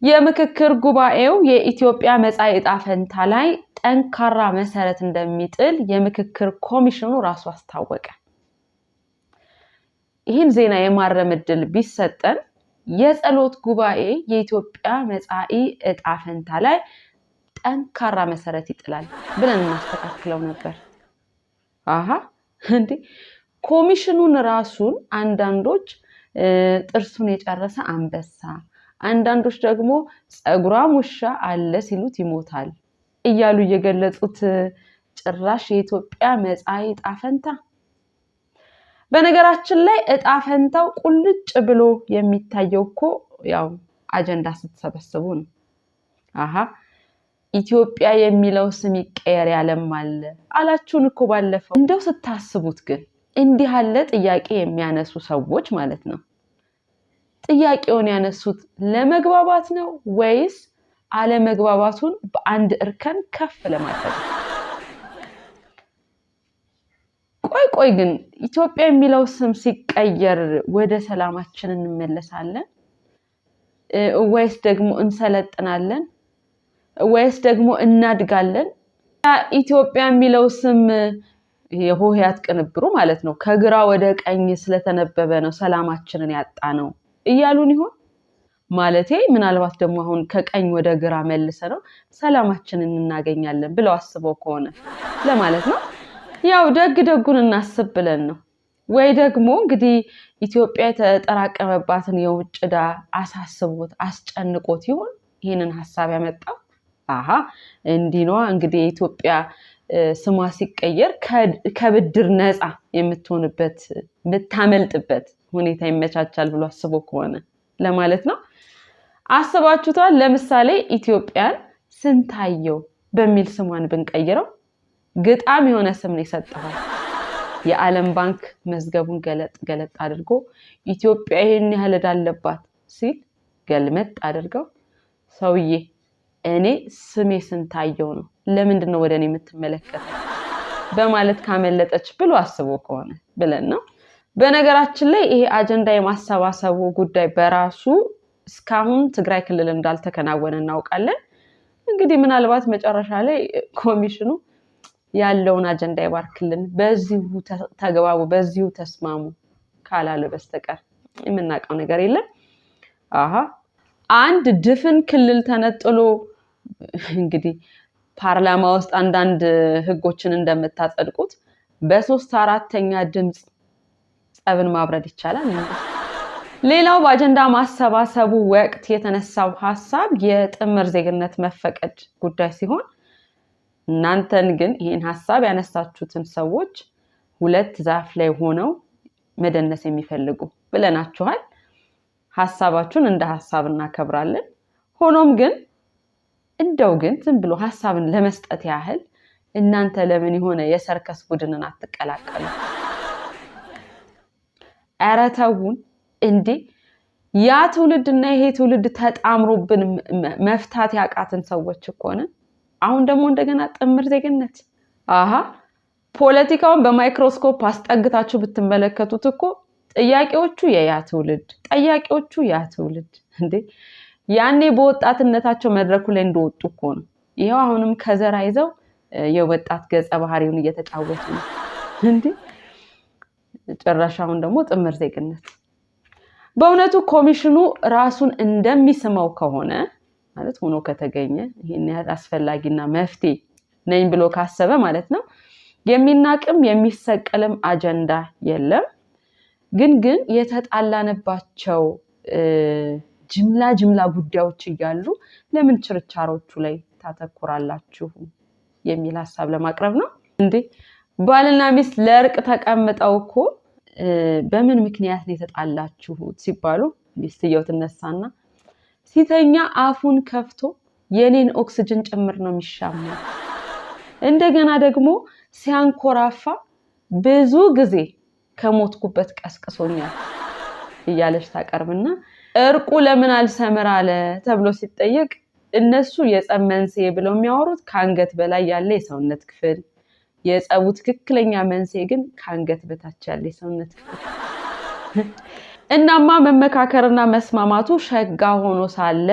የምክክር ጉባኤው የኢትዮጵያ መጻኢ ዕጣ ፈንታ ላይ ጠንካራ መሰረት እንደሚጥል የምክክር ኮሚሽኑ ራሱ አስታወቀ። ይህን ዜና የማረም ዕድል ቢሰጠን የጸሎት ጉባኤ የኢትዮጵያ መጻኢ ዕጣ ፈንታ ላይ ጠንካራ መሰረት ይጥላል ብለን እናስተካክለው ነበር። እንዴ ኮሚሽኑን ራሱን አንዳንዶች ጥርሱን የጨረሰ አንበሳ አንዳንዶች ደግሞ ጸጉራም ውሻ አለ ሲሉት ይሞታል እያሉ የገለጹት ጭራሽ የኢትዮጵያ መጻኢ ዕጣ ፈንታ። በነገራችን ላይ ዕጣ ፈንታው ቁልጭ ብሎ የሚታየው እኮ ያው አጀንዳ ስትሰበስቡ ነው። ኢትዮጵያ የሚለው ስም ይቀየር ያለም አለ አላችሁን እኮ ባለፈው። እንደው ስታስቡት ግን እንዲህ ያለ ጥያቄ የሚያነሱ ሰዎች ማለት ነው ጥያቄውን ያነሱት ለመግባባት ነው ወይስ አለመግባባቱን በአንድ እርከን ከፍ ለማድረግ? ቆይ ግን ኢትዮጵያ የሚለው ስም ሲቀየር ወደ ሰላማችን እንመለሳለን ወይስ ደግሞ እንሰለጥናለን ወይስ ደግሞ እናድጋለን? ኢትዮጵያ የሚለው ስም የሆሄያት ቅንብሩ ማለት ነው ከግራ ወደ ቀኝ ስለተነበበ ነው ሰላማችንን ያጣ ነው እያሉን ይሆን? ማለቴ ምናልባት ደግሞ አሁን ከቀኝ ወደ ግራ መልሰ ነው ሰላማችንን እናገኛለን ብለው አስበው ከሆነ ለማለት ነው። ያው ደግደጉን እናስብ ብለን ነው። ወይ ደግሞ እንግዲህ ኢትዮጵያ የተጠራቀመባትን የውጭ ዕዳ አሳስቦት አስጨንቆት ይሆን ይሄንን ሐሳብ ያመጣው? እንዲህ ነው እንግዲህ ኢትዮጵያ ስሟ ሲቀየር ከብድር ነፃ የምትሆንበት የምታመልጥበት ሁኔታ ይመቻቻል ብሎ አስቦ ከሆነ ለማለት ነው። አስባችሁታል? ለምሳሌ ኢትዮጵያን ስንታየው በሚል ስሟን ብንቀይረው ግጣም የሆነ ስም ነው የሰጠው። የዓለም ባንክ መዝገቡን ገለጥ አድርጎ ኢትዮጵያ ይሄን ያህል ዕዳ አለባት ሲል ገልመጥ አድርገው ሰውዬ እኔ ስሜ ስንታየው ነው ለምንድን ነው ወደኔ የምትመለከተው በማለት ካመለጠች ብሎ አስቦ ከሆነ ብለን ነው። በነገራችን ላይ ይሄ አጀንዳ የማሰባሰቡ ጉዳይ በራሱ እስካሁን ትግራይ ክልል እንዳልተከናወነ እናውቃለን። እንግዲህ ምናልባት መጨረሻ ላይ ኮሚሽኑ ያለውን አጀንዳ ይባርክልን በዚሁ ተግባቡ በዚሁ ተስማሙ ካላለ በስተቀር የምናውቀው ነገር የለም። አንድ ድፍን ክልል ተነጥሎ እንግዲህ ፓርላማ ውስጥ አንዳንድ ህጎችን እንደምታጸድቁት በ3/4 ድምጽ ጸብን ማብረድ ይቻላል። ሌላው በአጀንዳ ማሰባሰቡ ወቅት የተነሳው ሐሳብ የጥምር ዜግነት መፈቀድ ጉዳይ ሲሆን እናንተን ግን ይሄን ሐሳብ ያነሳችሁትን ሰዎች ሁለት ዛፍ ላይ ሆነው መደነስ የሚፈልጉ ብለናችኋል። ሐሳባችሁን እንደ ሐሳብ እናከብራለን። ሆኖም ግን እንደው ግን ዝም ብሎ ሐሳብን ለመስጠት ያህል እናንተ ለምን የሆነ የሰርከስ ቡድንን አትቀላቀሉ? አራታውን እንዴ ያ ትውልድና ይሄ ትውልድ ተጣምሮብን መፍታት ያቃተን ሰዎች እኮ ነን። አሁን ደግሞ እንደገና ጥምር ዜግነት ፖለቲካውን በማይክሮስኮፕ አስጠግታችሁ ብትመለከቱት እኮ ጥያቄዎቹ የያ ትውልድ ጠያቂዎቹ ያ ትውልድ እንዴ ያኔ በወጣትነታቸው መድረኩ ላይ እንደወጡ እኮ ነው። ይሄው አሁንም ከዘራ ይዘው የወጣት ገጸ ባህሪውን እየተጫወቱ ነው እንዴ ጭራሻውን ደግሞ ጥምር ዜግነት። በእውነቱ ኮሚሽኑ ራሱን እንደሚስመው ከሆነ ማለት ሆኖ ከተገኘ ይሄን ያህል አስፈላጊና መፍትሄ ነኝ ብሎ ካሰበ ማለት ነው የሚናቅም የሚሰቀልም አጀንዳ የለም። ግን የተጣላነባቸው ጅምላ ጉዳዮች እያሉ ለምን ችርቻሮቹ ላይ ታተኩራላችሁ የሚል ሐሳብ ለማቅረብ ነው እንዴ። ባልና ሚስት ለእርቅ ተቀምጠው እኮ በምን ምክንያት ነው የተጣላችሁት ሲባሉ ሚስትየው ትነሳና ሲተኛ አፉን ከፍቶ የኔን ኦክሲጅን ጭምር ነው የሚሻማው እንደገና ደግሞ ሲያንኮራፋ ብዙ ጊዜ ከሞትኩበት ቀስቅሶኛል እያለች ታቀርብና እርቁ ለምን አልሰምር አለ ተብሎ ሲጠየቅ እነሱ የጸብ መንስኤ ብለው የሚያወሩት ከአንገት በላይ ያለ የሰውነት ክፍል የጸቡ ትክክለኛ መንስኤ ግን ከአንገት በታች ያለ የሰውነት ክፍል እናማ መመካከርና መስማማቱ ሸጋ ሆኖ ሳለ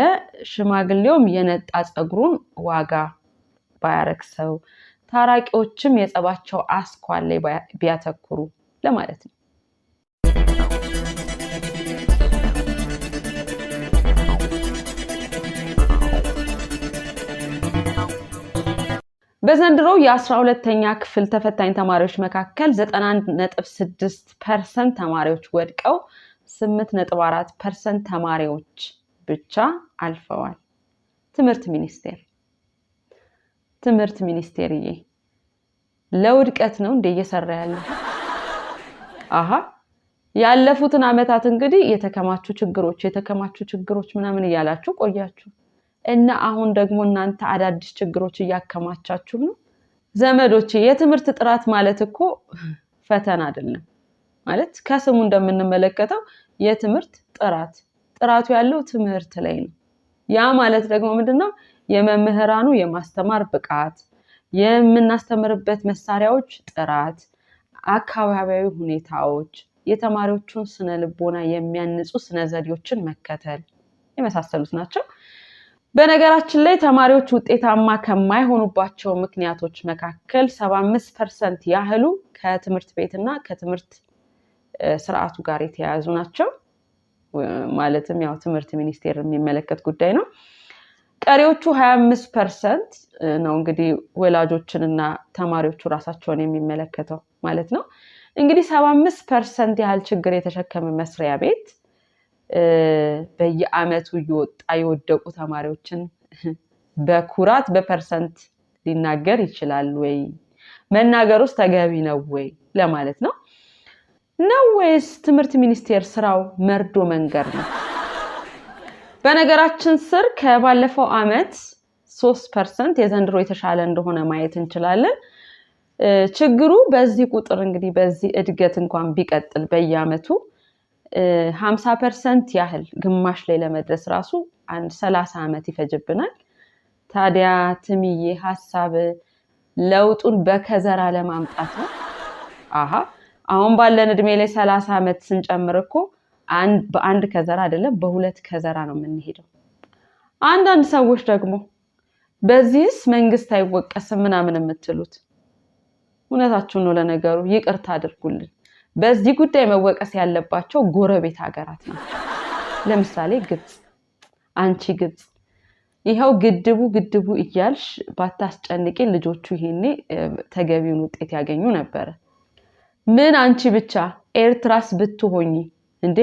ሽማግሌውም የነጣ ጸጉሩን ዋጋ ባያረክሰው ታራቂዎችም የጸባቸው አስኳል ላይ ቢያተኩሩ ለማለት ነው። በዘንድሮው የ12ኛ ክፍል ተፈታኝ ተማሪዎች መካከል 91.6% ተማሪዎች ወድቀው 8.4% ተማሪዎች ብቻ አልፈዋል። ትምህርት ሚኒስቴርዬ ለውድቀት ነው እንደ እየሰራ ያለው? ያለፉትን አመታት እንግዲህ የተከማቹ ችግሮች ምናምን እያላችሁ ቆያችሁ እና አሁን ደግሞ እናንተ አዳዲስ ችግሮች እያከማቻችሁ ነው። ዘመዶቼ የትምህርት ጥራት ማለት እኮ ፈተና አይደለም። ማለት ከስሙ እንደምንመለከተው የትምህርት ጥራቱ ያለው ትምህርት ላይ ነው። ያ ማለት ደግሞ ምንድነው? የመምህራኑ የማስተማር ብቃት፣ የምናስተምርበት መሳሪያዎች ጥራት፣ አካባቢያዊ ሁኔታዎች፣ የተማሪዎቹን ስነ ልቦና የሚያንጹ ስነ ዘዴዎችን መከተል የመሳሰሉት ናቸው። በነገራችን ላይ ተማሪዎች ውጤታማ ከማይሆኑባቸው ምክንያቶች መካከል 75% ያህሉ ከትምህርት ቤትና ከትምህርት ስርዓቱ ጋር የተያያዙ ናቸው። ማለትም ያው ትምህርት ሚኒስቴር የሚመለከት ጉዳይ ነው። ቀሪዎቹ 25% ነው እንግዲህ ወላጆችንና ተማሪዎቹ ራሳቸውን የሚመለከተው ማለት ነው። እንግዲህ 75% ያህል ችግር የተሸከመ መስሪያ ቤት በየአመቱ የወደቁ ተማሪዎችን በኩራት በፐርሰንት ሊናገር ይችላል ወይ? መናገሩስ ተገቢ ነው ወይ ለማለት ነው ወይስ ትምህርት ሚኒስቴር ስራው መርዶ መንገር ነው? በነገራችን ስር ከባለፈው አመት 3% የዘንድሮ የተሻለ እንደሆነ ማየት እንችላለን። ችግሩ በዚህ ቁጥር እንግዲህ በዚህ እድገት እንኳን ቢቀጥል በየአመቱ 50% ያህል ግማሽ ላይ ለመድረስ ራሱ 30 አመት ይፈጅብናል። ታዲያ ትምዬ ሐሳብ ለውጡን በከዘራ ለማምጣት ነው። አሁን ባለን እድሜ ላይ 30 አመት ስንጨምር እኮ በአንድ ከዘራ አይደለም በሁለት ከዘራ ነው የምንሄደው። አንዳንድ ሰዎች ደግሞ በዚህስ መንግስት አይወቀስም ምናምን የምትሉት እውነታችሁን ነው። ለነገሩ ይቅርታ አድርጉልን። በዚህ ጉዳይ መወቀስ ያለባቸው ጎረቤት ሀገራት ናቸው። ለምሳሌ ግብጽ። አንቺ ግብጽ ይሄው ግድቡ እያልሽ ባታስጨንቂ ልጆቹ ይሄኔ ተገቢውን ውጤት ያገኙ ነበር። ምን አንቺ ብቻ ኤርትራስ ብትሆኚ እንዴ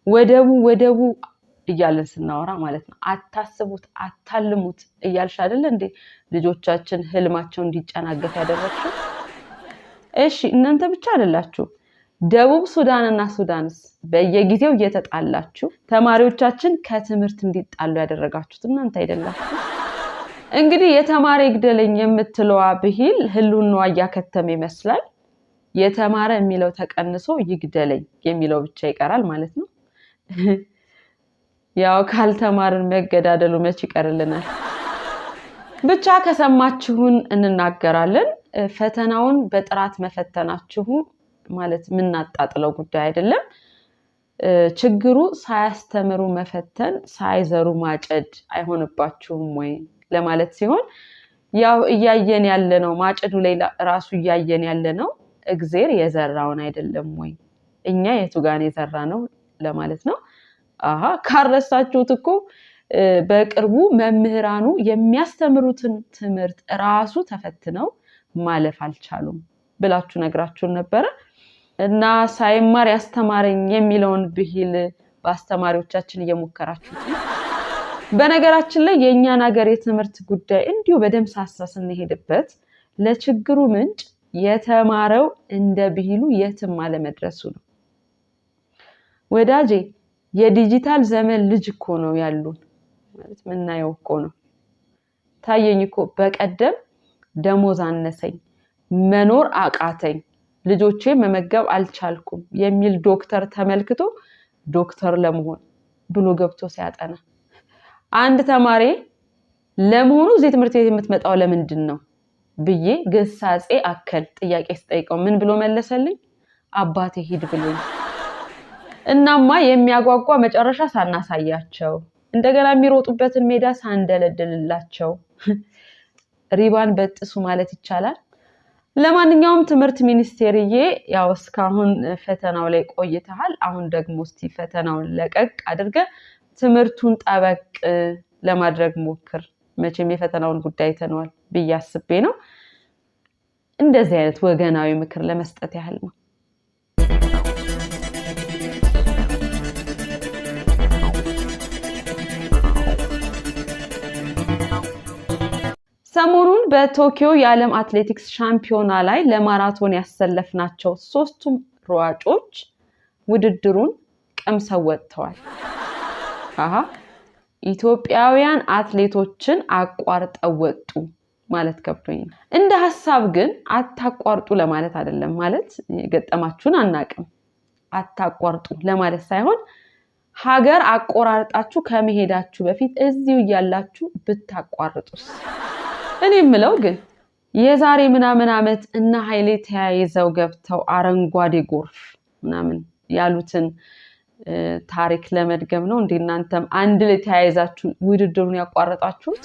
ወደቡ እያለን ስናወራ ማለት ነው። አታስቡት አታልሙት እያልሽ አይደል እንዴ ልጆቻችን ህልማቸው እንዲጨናገፍ ያደረግሽው? እሺ እናንተ ብቻ አይደላችሁ። ደቡብ ሱዳንና ሱዳንስ በየጊዜው እየተጣላችሁ ተማሪዎቻችን ከትምህርት እንዲጣሉ ያደረጋችሁት እናንተ አይደላችሁ? እንግዲህ የተማረ ይግደለኝ የምትለዋ ብሂል ህልውናዋ እያከተመ ይመስላል። የተማረ የሚለው ተቀንሶ ይግደለኝ የሚለው ብቻ ይቀራል ማለት ነው። ያው ካልተማርን መገዳደሉ መች ይቀርልናል። ብቻ ከሰማችሁን እንናገራለን። ፈተናውን በጥራት መፈተናችሁ ማለት ምናጣጥለው ጉዳይ አይደለም። ችግሩ ሳያስተምሩ መፈተን ሳይዘሩ ማጨድ አይሆንባችሁም ወይ ለማለት ሲሆን ያው እያየን ያለ ነው። ማጨዱ ላይ ራሱ እያየን ያለ ነው። እግዚአብሔር የዘራውን አይደለም ወይ እኛ የቱ ጋር የዘራ ነው ለማለት ነው። ካረሳችሁት እኮ በቅርቡ መምህራኑ የሚያስተምሩትን ትምህርት ራሱ ተፈትነው ማለፍ አልቻሉም ብላችሁ ነግራችሁን ነበር እና ሳይማር ያስተማረኝ የሚለውን ብሂል በአስተማሪዎቻችን እየሞከራችሁት ነው። በነገራችን ላይ የኛን ሀገር የትምህርት ጉዳይ እንዲሁ በደምሳሳ ስንሄድበት ለችግሩ ምንጭ የተማረው እንደ ብሂሉ የትም አለመድረሱ ነው። ወዳጄ የዲጂታል ዘመን ልጅ እኮ ነው ያሉን ማለት ምናየው እኮ ነው። ታየኝ እኮ በቀደም ደሞዝ አነሰኝ፣ መኖር አቃተኝ፣ ልጆቼ መመገብ አልቻልኩም የሚል ዶክተር ተመልክቶ ዶክተር ለመሆን ብሎ ገብቶ ሲያጠና አንድ ተማሪ ለመሆኑ እዚህ ትምህርት ቤት የምትመጣው ለምንድን ነው ብዬ ግሳጼ አከል ጥያቄ ስጠይቀው ምን ብሎ መለሰልኝ? አባቴ ሂድ ብሎኝ። እናማ የሚያጓጓ መጨረሻ ሳናሳያቸው እንደገና የሚሮጡበትን ሜዳ ሳንደለድልላቸው ሪባን በጥሱ ማለት ይቻላል። ለማንኛውም ትምህርት ሚኒስቴርዬ ያው እስካሁን ፈተናው ላይ ቆይተሃል። አሁን ደግሞ እስቲ ፈተናውን ለቀቅ አድርገ ትምህርቱን ጠበቅ ለማድረግ ሞክር። መቼም የፈተናውን ጉዳይ ተነዋል ብያስቤ ነው። እንደዚህ አይነት ወገናዊ ምክር ለመስጠት ያህል ነው። ሰሞኑን በቶኪዮ የዓለም አትሌቲክስ ሻምፒዮና ላይ ለማራቶን ያሰለፍናቸው 3ቱም ሯጮች ውድድሩን ቀምሰው ወጥተዋል። ኢትዮጵያውያን አትሌቶችን አቋርጠው ወጡ ማለት ከብዶኝ። እንደ ሐሳብ ግን አታቋርጡ ለማለት አይደለም። ማለት የገጠማችሁን አናቅም። አታቋርጡ ለማለት ሳይሆን ሀገር አቆራርጣችሁ ከመሄዳችሁ በፊት እዚሁ ያላችሁ ብታቋርጡስ? እኔ የምለው ግን የዛሬ ምናምን ዓመት እና ኃይሌ ተያይዘው ገብተው አረንጓዴ ጎርፍ ምናምን ያሉትን ታሪክ ለመድገም ነው እንዴ እናንተም አንድ ላይ ተያይዛችሁ ውድድሩን ያቋረጣችሁት?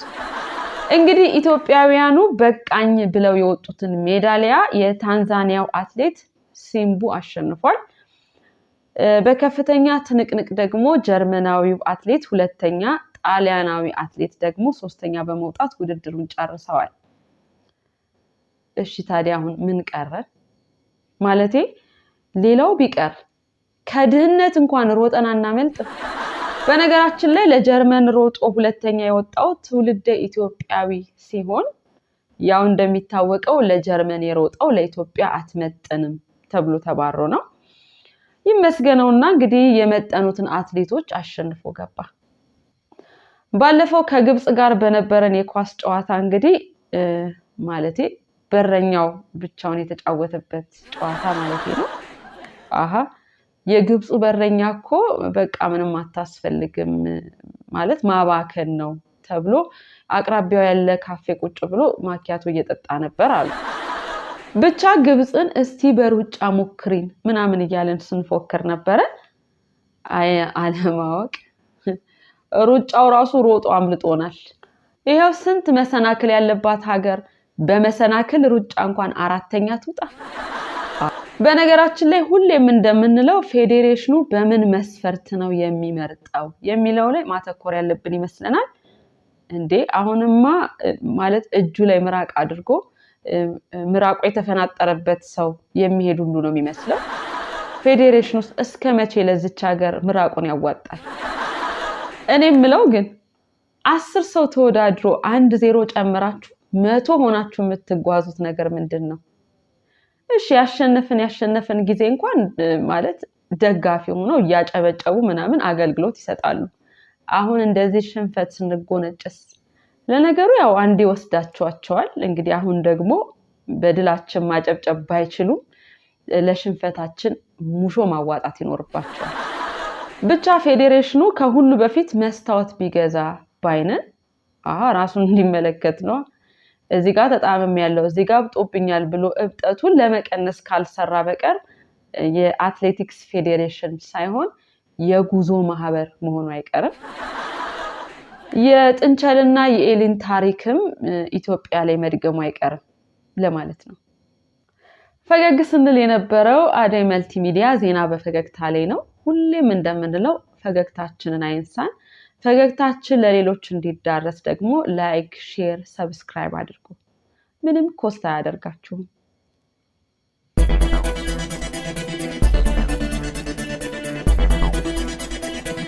እንግዲህ ኢትዮጵያውያኑ በቃኝ ብለው የወጡትን ሜዳሊያ የታንዛኒያው አትሌት ሲምቡ አሸንፏል። በከፍተኛ ትንቅንቅ ደግሞ ጀርመናዊው አትሌት ሁለተኛ፣ ጣሊያናዊ አትሌት ደግሞ ሶስተኛ በመውጣት ውድድሩን ጨርሰዋል። እሺ ታዲያ አሁን ምን ቀረ? ማለቴ ሌላው ቢቀር ከድህነት እንኳን ሮጠን አናመልጥ። በነገራችን ላይ ለጀርመን ሮጦ ሁለተኛ የወጣው ትውልደ ኢትዮጵያዊ ሲሆን ያው እንደሚታወቀው ለጀርመን የሮጠው ለኢትዮጵያ አትመጥንም ተብሎ ተባሮ ነው። ይመስገነውና እንግዲህ የመጠኑትን አትሌቶች አሸንፎ ገባ። ባለፈው ከግብጽ ጋር በነበረን የኳስ ጨዋታ እንግዲህ ማለቴ በረኛው ብቻውን የተጫወተበት ጨዋታ ማለት ነው። የግብጽ በረኛ እኮ በቃ ምንም አታስፈልግም ማለት ማባከን ነው ተብሎ አቅራቢያው ያለ ካፌ ቁጭ ብሎ ማኪያቶ እየጠጣ ነበር አሉ። ብቻ ግብጽን እስቲ በሩጫ ሞክሪን ምናምን እያለን ስንፎክር ነበረ። አለማወቅ ሩጫው ራሱ ሮጦ አምልጦናል። ይሄው ስንት መሰናክል ያለባት ሀገር በመሰናክል ሩጫ እንኳን አራተኛ ትውጣ። በነገራችን ላይ ሁሌም እንደምንለው ፌዴሬሽኑ በምን መስፈርት ነው የሚመርጠው የሚለው ላይ ማተኮር ያለብን ይመስለናል። እንዴ አሁንማ ማለት እጁ ላይ ምራቅ አድርጎ ምራቁ የተፈናጠረበት ሰው የሚሄድ ሁሉ ነው የሚመስለው። ፌዴሬሽኑ እስከ መቼ ለዚች ሀገር ምራቁን ያዋጣል? እኔም ምለው ግን 10 ሰው ተወዳድሮ 1-0 ጨምራችሁ 100 ሆናችሁ የምትጓዙት ነገር ምንድነው? እሺ ያሸነፈን ጊዜ እንኳን ማለት ደጋፊ ሆነው ያጨበጨቡ ምናምን አገልግሎት ይሰጣሉ። አሁን እንደዚህ ሽንፈት ስንጎነጨስ ለነገሩ ያው አንዴ ወስዳቸዋል። እንግዲህ አሁን ደግሞ በድላችን ማጨብጨብ ባይችሉ ለሽንፈታችን ሙሾ ማዋጣት ይኖርባቸዋል። ብቻ ፌዴሬሽኑ ከሁሉ በፊት መስታወት ቢገዛ ባይነን ራሱን እንዲመለከት ነው። እዚህ ጋር ተጣመም ያለው እዚህ ጋር ብጦብኛል ብሎ እብጠቱን ለመቀነስ ካልሰራ በቀር የአትሌቲክስ ፌዴሬሽን ሳይሆን የጉዞ ማህበር መሆኑ አይቀርም። የጥንቸልና የኤሊን ታሪክም ኢትዮጵያ ላይ መድገሙ አይቀርም ለማለት ነው። ፈገግ ስንል የነበረው አደይ መልቲሚዲያ ዜና በፈገግታ ላይ ነው። ሁሌም እንደምንለው ፈገግታችንን አይንሳን። ፈገግታችን ለሌሎች እንዲዳረስ ደግሞ ላይክ፣ ሼር፣ ሰብስክራይብ አድርጉ። ምንም ኮስት አያደርጋችሁም።